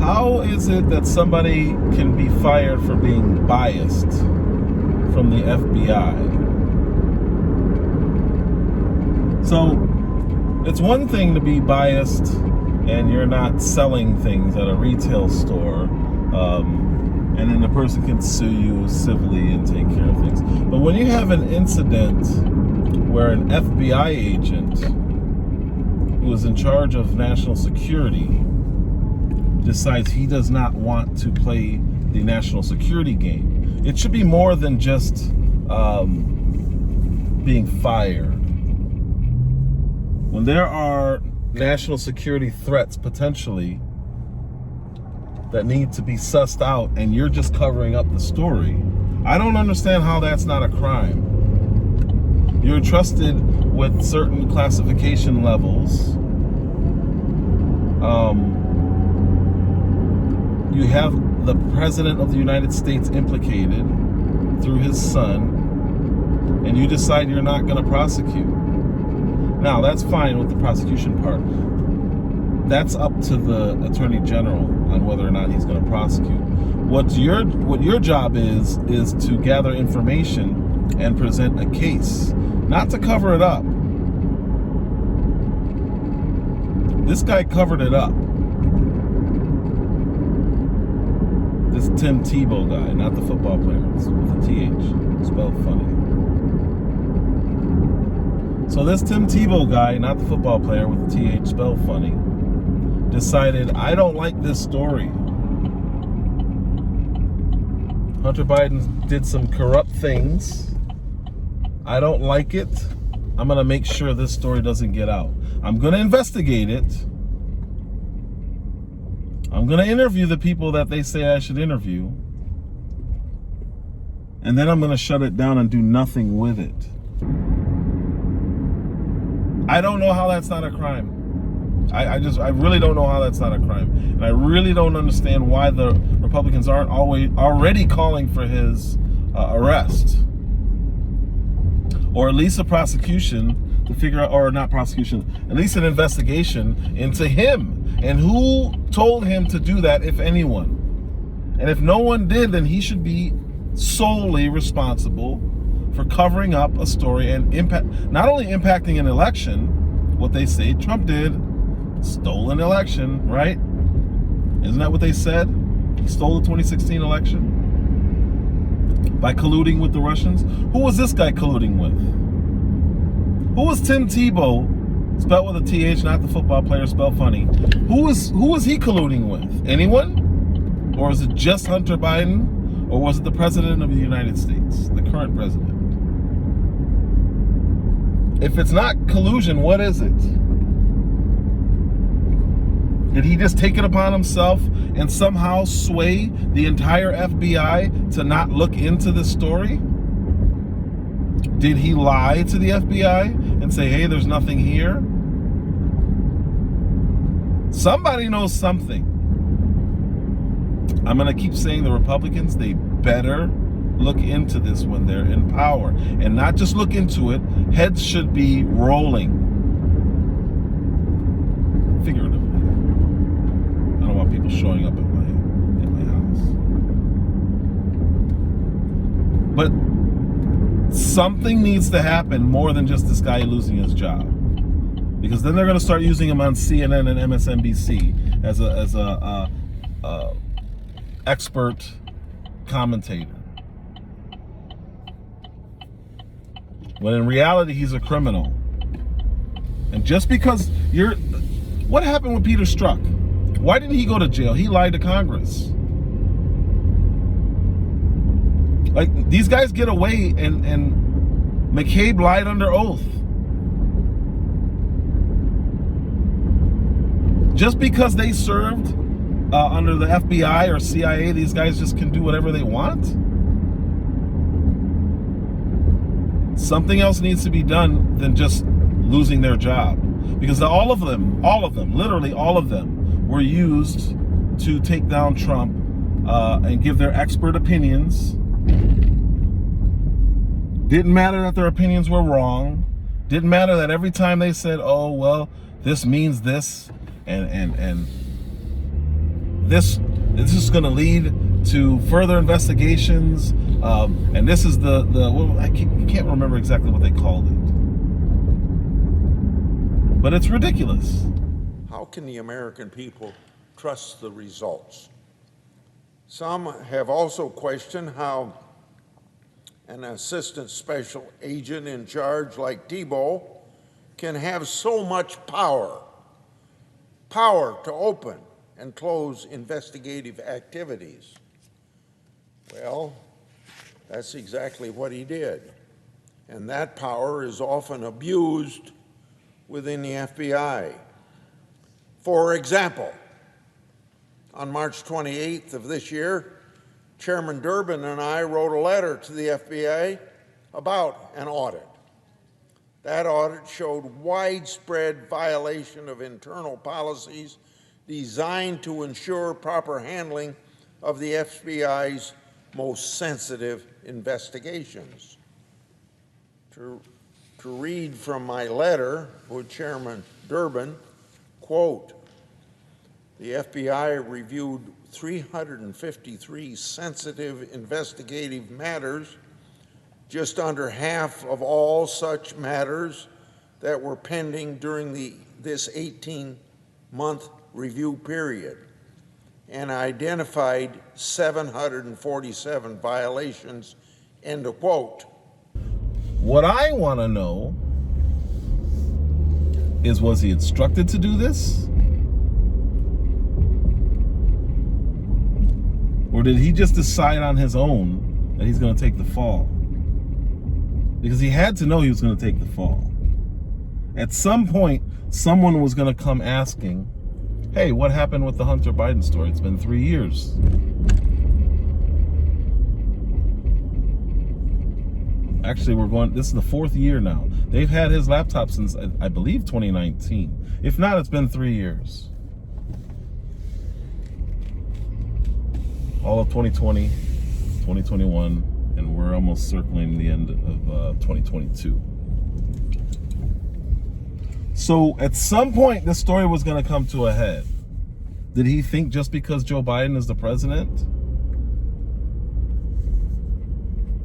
How is it that somebody can be fired for being biased from the FBI? So, it's one thing to be biased and you're not selling things at a retail store, and then the person can sue you civilly and take care of things. But when you have an incident where an FBI agent who is in charge of national security decides he does not want to play the national security game, it should be more than just being fired. When there are national security threats potentially that need to be sussed out and you're just covering up the story, I don't understand how that's not a crime. You're trusted with certain classification levels. You have the President of the United States implicated through his son, and you decide you're not going to prosecute. Now, that's fine with the prosecution part. That's up to the Attorney General on whether or not he's going to prosecute. What your job is to gather information and present a case, not to cover it up. This guy covered it up. This Tim Thibault guy, not the football player, it's with a TH, spelled funny. So this Tim Thibault guy, not the football player with the TH spelled funny, decided, I don't like this story. Hunter Biden did some corrupt things. I don't like it. I'm going to make sure this story doesn't get out. I'm going to investigate it. I'm going to interview the people that they say I should interview. And then I'm going to shut it down and do nothing with it. I don't know how that's not a crime. I really don't know how that's not a crime. And I really don't understand why the Republicans aren't already calling for his arrest. Or at least a prosecution to figure out, or not prosecution, at least an investigation into him. And who told him to do that, if anyone? And if no one did, then he should be solely responsible for covering up a story and not only impacting an election, what they say Trump did, stole an election, right? Isn't that what they said? He stole the 2016 election by colluding with the Russians. Who was this guy colluding with? Who was Tim Thibault, spelled with a TH, not the football player, spelled funny? Who was he colluding with? Anyone? Or is it just Hunter Biden? Or was it the President of the United States, the current president? If it's not collusion, what is it? Did he just take it upon himself and somehow sway the entire FBI to not look into this story? Did he lie to the FBI and say, hey, there's nothing here? Somebody knows something. I'm going to keep saying the Republicans, they better look into this when they're in power. And not just look into it, heads should be rolling. Figuratively. I don't want people showing up at my house. But something needs to happen more than just this guy losing his job. Because then they're going to start using him on CNN and MSNBC as a expert commentator. When in reality, he's a criminal. And just because what happened with Peter Strzok? Why didn't he go to jail? He lied to Congress. Like, these guys get away, and McCabe lied under oath. Just because they served under the FBI or CIA, these guys just can do whatever they want? Something else needs to be done than just losing their job. Because all of them, literally all of them, were used to take down Trump and give their expert opinions. Didn't matter that their opinions were wrong. Didn't matter that every time they said, oh, well, this means this, and this is going to lead to further investigations, and this is the well, I can't remember exactly what they called it, but it's ridiculous. How can the American people trust the results? Some have also questioned how an assistant special agent in charge like Thibault can have so much power to open and close investigative activities. Well, that's exactly what he did. And that power is often abused within the FBI. For example, on March 28th of this year, Chairman Durbin and I wrote a letter to the FBI about an audit. That audit showed widespread violation of internal policies designed to ensure proper handling of the FBI's most sensitive investigations. To read from my letter with Chairman Durbin, quote, the FBI reviewed 353 sensitive investigative matters, just under half of all such matters that were pending during this 18-month review period, and identified 747 violations, end of quote. What I want to know is, was he instructed to do this? Or did he just decide on his own that he's going to take the fall? Because he had to know he was going to take the fall. At some point, someone was going to come asking, hey, what happened with the Hunter Biden story? It's been 3 years. Actually, this is the 4th year now. They've had his laptop since, I believe, 2019. If not, it's been 3 years. All of 2020, 2021, and we're almost circling the end of 2022. So at some point, this story was going to come to a head. Did he think just because Joe Biden is the president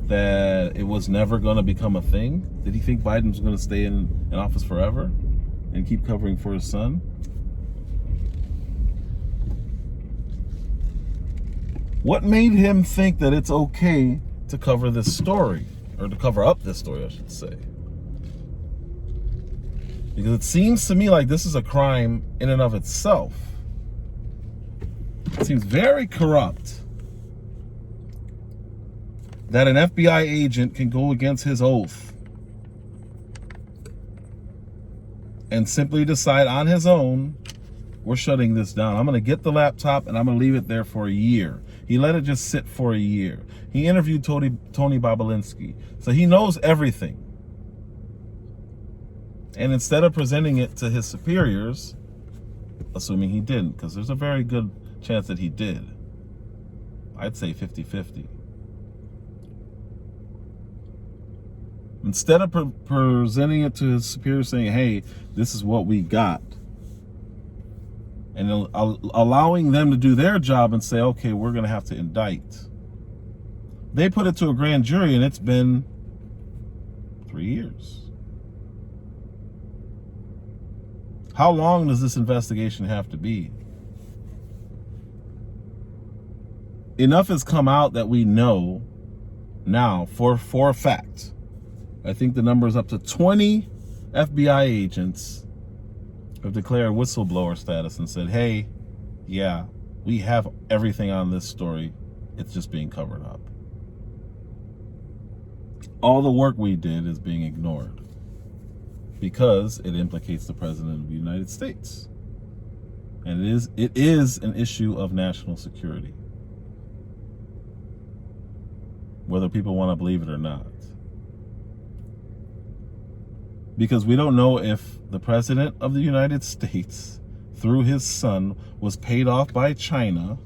that it was never going to become a thing? Did he think Biden was going to stay in office forever and keep covering for his son? What made him think that it's okay to cover this story, or to cover up this story, I should say? Because it seems to me like this is a crime in and of itself. It seems very corrupt that an FBI agent can go against his oath and simply decide on his own, we're shutting this down. I'm going to get the laptop and I'm going to leave it there for a year. He let it just sit for a year. He interviewed Tony Bobulinski, so he knows everything. And instead of presenting it to his superiors, assuming he didn't, because there's a very good chance that he did, I'd say 50-50. Instead of presenting it to his superiors saying, hey, this is what we got, and allowing them to do their job and say, okay, we're going to have to indict, they put it to a grand jury, and it's been 3 years. How long does this investigation have to be? Enough has come out that we know now for a fact. I think the number is up to 20 FBI agents have declared whistleblower status and said, hey, yeah, we have everything on this story. It's just being covered up. All the work we did is being ignored because it implicates the President of the United States. And it is an issue of national security, whether people want to believe it or not. Because we don't know if the President of the United States, through his son, was paid off by China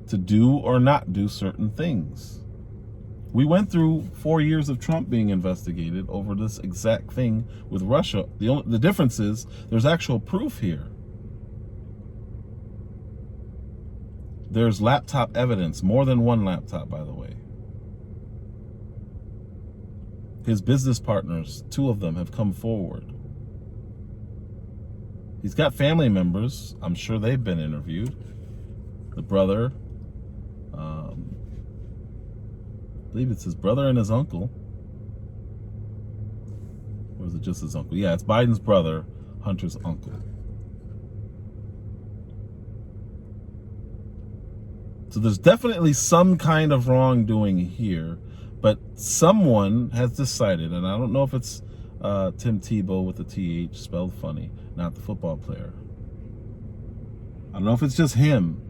to do or not do certain things. We went through 4 years of Trump being investigated over this exact thing with Russia. The difference is there's actual proof here. There's laptop evidence, more than one laptop, by the way. His business partners, 2 of them, have come forward. He's got family members. I'm sure they've been interviewed. The brother, I believe it's his brother and his uncle. Or is it just his uncle? Yeah, it's Biden's brother, Hunter's uncle. So there's definitely some kind of wrongdoing here, but someone has decided, and I don't know if it's Tim Thibault with the TH spelled funny, not the football player. I don't know if it's just him,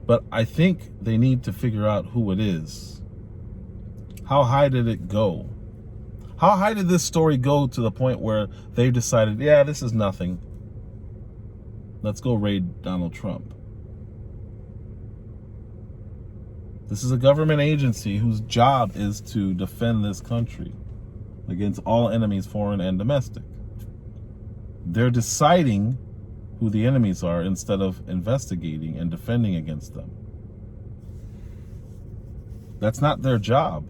but I think they need to figure out who it is. How high did it go? How high did this story go to the point where they've decided, yeah, this is nothing. Let's go raid Donald Trump. This is a government agency whose job is to defend this country against all enemies, foreign and domestic. They're deciding who the enemies are instead of investigating and defending against them. That's not their job.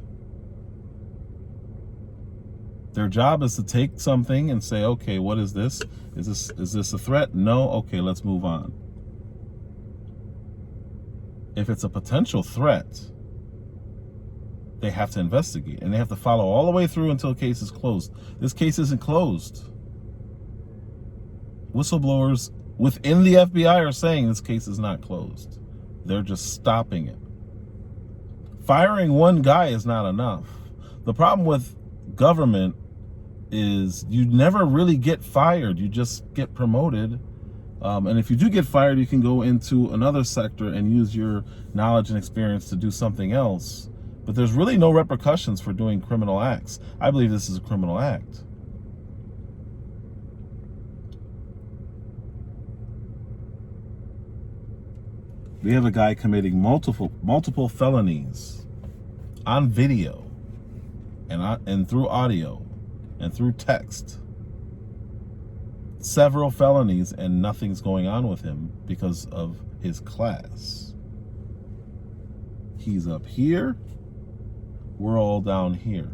Their job is to take something and say, okay, what is this? Is this a threat? No? Okay, let's move on. If it's a potential threat, they have to investigate, and they have to follow all the way through until the case is closed. This case isn't closed. Whistleblowers within the FBI are saying this case is not closed. They're just stopping it. Firing one guy is not enough. The problem with government is you never really get fired. You just get promoted. And if you do get fired, you can go into another sector and use your knowledge and experience to do something else. But there's really no repercussions for doing criminal acts. I believe this is a criminal act. We have a guy committing multiple felonies on video and through audio and through text. Several felonies, and nothing's going on with him because of his class. He's up here, we're all down here.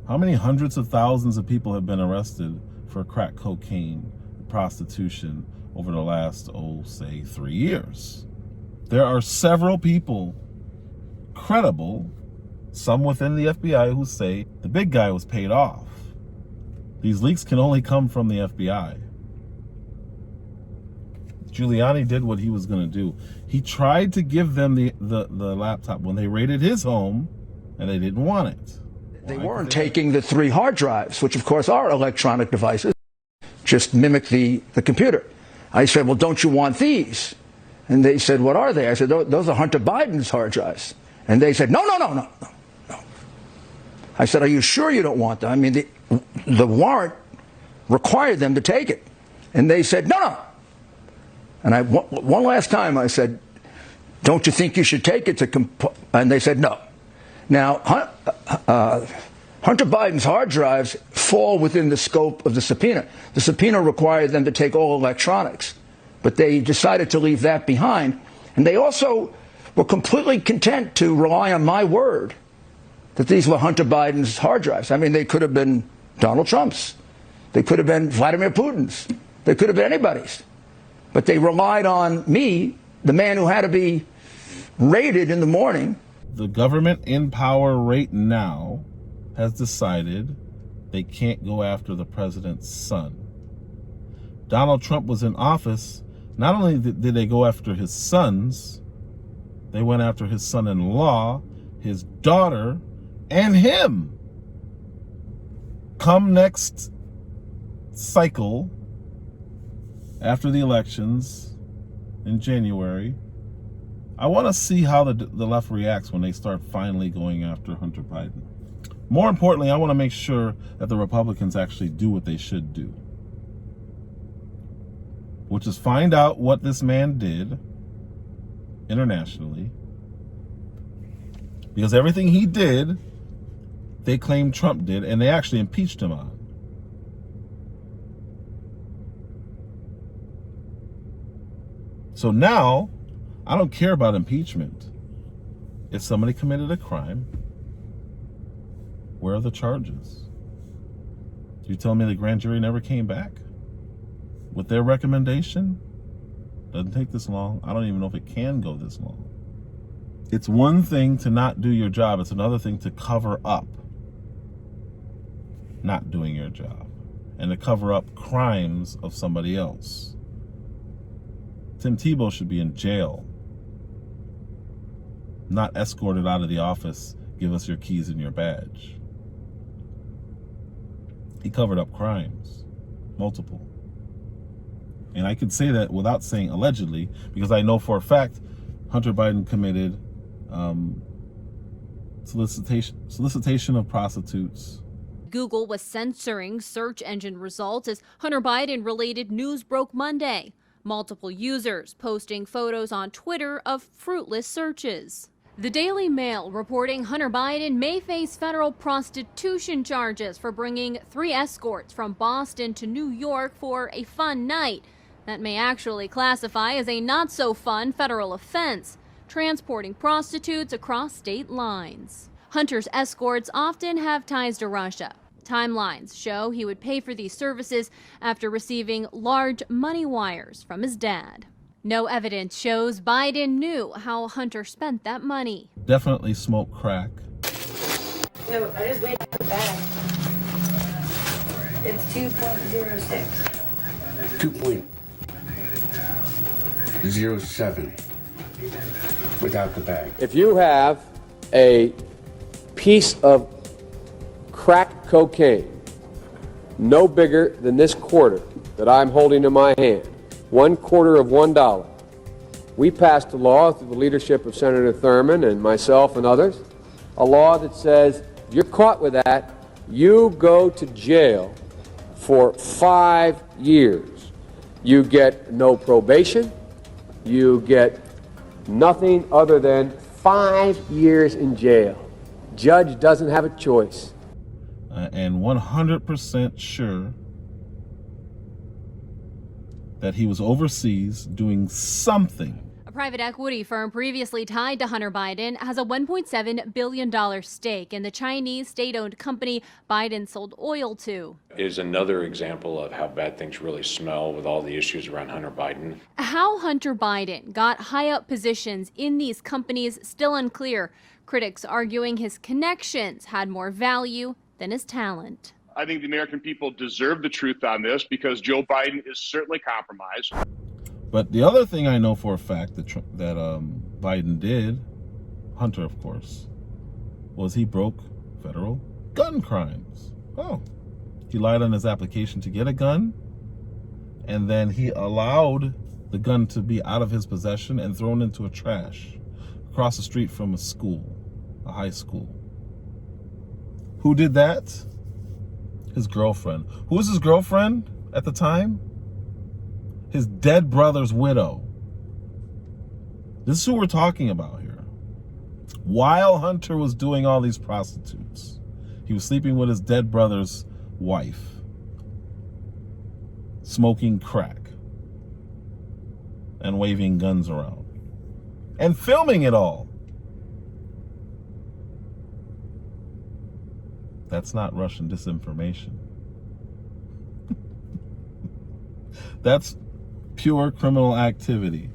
How many hundreds of thousands of people have been arrested for crack cocaine, prostitution over the last, say 3 years? There are several people, credible, some within the FBI, who say the big guy was paid off. These leaks can only come from the FBI. Giuliani did what he was going to do. He tried to give them the laptop when they raided his home, and they didn't want it. They weren't taking the 3 hard drives, which of course are electronic devices, just mimic the computer. I said, well, don't you want these? And they said, what are they? I said, those are Hunter Biden's hard drives. And they said, no. I said, are you sure you don't want them? I mean, the warrant required them to take it. And they said, no. And one last time I said, don't you think you should take it to and they said no. Now, Hunter Biden's hard drives fall within the scope of the subpoena. The subpoena required them to take all electronics, but they decided to leave that behind. And they also were completely content to rely on my word that these were Hunter Biden's hard drives. I mean, they could have been Donald Trump's. They could have been Vladimir Putin's. They could have been anybody's. But they relied on me, the man who had to be raided in the morning. The government in power right now has decided they can't go after the president's son. Donald Trump was in office. Not only did they go after his sons, they went after his son-in-law, his daughter, and him. Come next cycle, after the elections in January, I want to see how the left reacts when they start finally going after Hunter Biden. More importantly, I want to make sure that the Republicans actually do what they should do, which is find out what this man did internationally, because everything he did, they claim Trump did, and they actually impeached him on. So now, I don't care about impeachment. If somebody committed a crime, where are the charges? You tell me the grand jury never came back with their recommendation? Doesn't take this long. I don't even know if it can go this long. It's one thing to not do your job. It's another thing to cover up not doing your job and to cover up crimes of somebody else. Tim Thibault should be in jail, not escorted out of the office. Give us your keys and your badge. He covered up crimes, multiple. And I could say that without saying allegedly, because I know for a fact Hunter Biden committed solicitation of prostitutes. Google was censoring search engine results as Hunter Biden-related news broke Monday. Multiple users posting photos on Twitter of fruitless searches. The Daily Mail reporting Hunter Biden may face federal prostitution charges for bringing 3 escorts from Boston to New York for a fun night. That may actually classify as a not-so-fun federal offense, transporting prostitutes across state lines. Hunter's escorts often have ties to Russia. Timelines show he would pay for these services after receiving large money wires from his dad. No evidence shows Biden knew how Hunter spent that money. Definitely smoked crack. No, I just weighed the bag. It's 2.06. 2.07 without the bag. If you have a piece of crack cocaine no bigger than this quarter that I'm holding in my hand, 1/4 of $1, we passed a law through the leadership of Senator Thurmond and myself and others, a law that says if you're caught with that, you go to jail for 5 years. You get no probation. You get nothing other than 5 years in jail. Judge doesn't have a choice. And 100% sure that he was overseas doing something. A private equity firm previously tied to Hunter Biden has a $1.7 billion stake in the Chinese state-owned company Biden sold oil to. Is another example of how bad things really smell with all the issues around Hunter Biden. How Hunter Biden got high-up positions in these companies still unclear. Critics arguing his connections had more value than his talent. I think the American people deserve the truth on this because Joe Biden is certainly compromised. But the other thing I know for a fact that Biden did, Hunter of course, was he broke federal gun crimes. Oh, he lied on his application to get a gun, and then he allowed the gun to be out of his possession and thrown into a trash across the street from a school, a high school. Who did that? His girlfriend. Who was his girlfriend at the time? His dead brother's widow. This is who we're talking about here. While Hunter was doing all these prostitutes, he was sleeping with his dead brother's wife, smoking crack, and waving guns around, and filming it all. That's not Russian disinformation. That's pure criminal activity.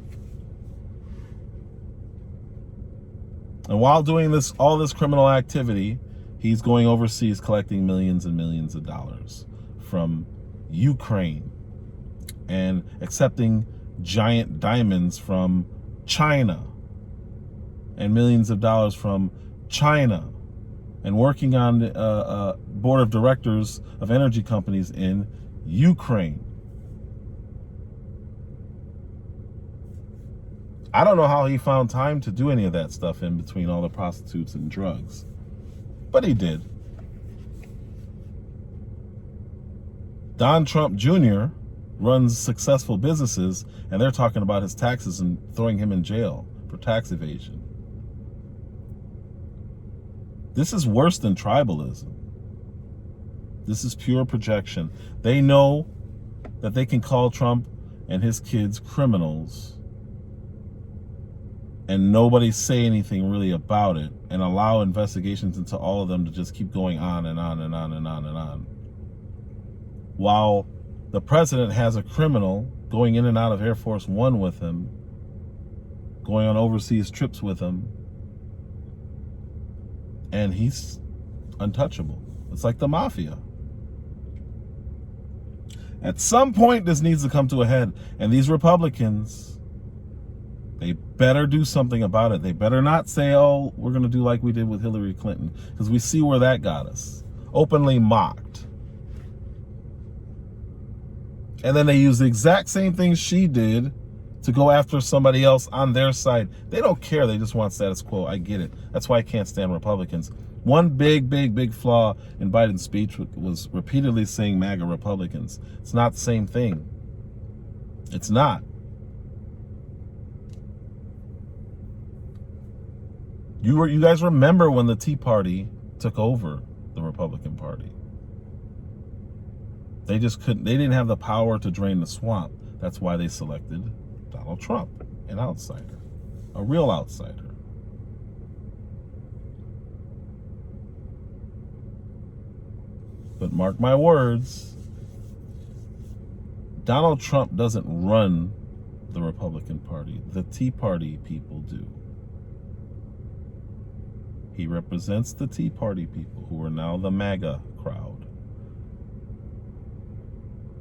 And while doing all this criminal activity, he's going overseas collecting millions and millions of dollars from Ukraine and accepting giant diamonds from China and millions of dollars from China, and working on a board of directors of energy companies in Ukraine. I don't know how he found time to do any of that stuff in between all the prostitutes and drugs, but he did. Don Trump Jr. runs successful businesses, and they're talking about his taxes and throwing him in jail for tax evasion. This is worse than tribalism. This is pure projection. They know that they can call Trump and his kids criminals and nobody say anything really about it, and allow investigations into all of them to just keep going on and on and on and on and on, while the president has a criminal going in and out of Air Force One with him, going on overseas trips with him, and he's untouchable. It's like the mafia. At some point, this needs to come to a head, and these Republicans, they better do something about it. They better not say, oh, we're going to do like we did with Hillary Clinton, because we see where that got us. Openly mocked. And then they use the exact same thing she did to go after somebody else on their side. They don't care. They just want status quo. I get it. That's why I can't stand Republicans. One big flaw in Biden's speech was repeatedly saying MAGA Republicans. It's not the same thing. It's not. You guys remember when the Tea Party took over the Republican Party? They just couldn't. They didn't have the power to drain the swamp. That's why they selected Donald Trump, an outsider, a real outsider. But mark my words, Donald Trump doesn't run the Republican Party. The Tea Party people do. He represents the Tea Party people, who are now the MAGA crowd.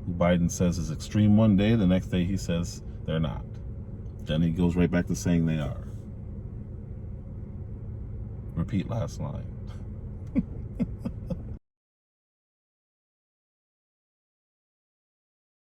Who Biden says is extreme one day, the next day he says they're not. Then he goes right back to saying they are. Repeat last line.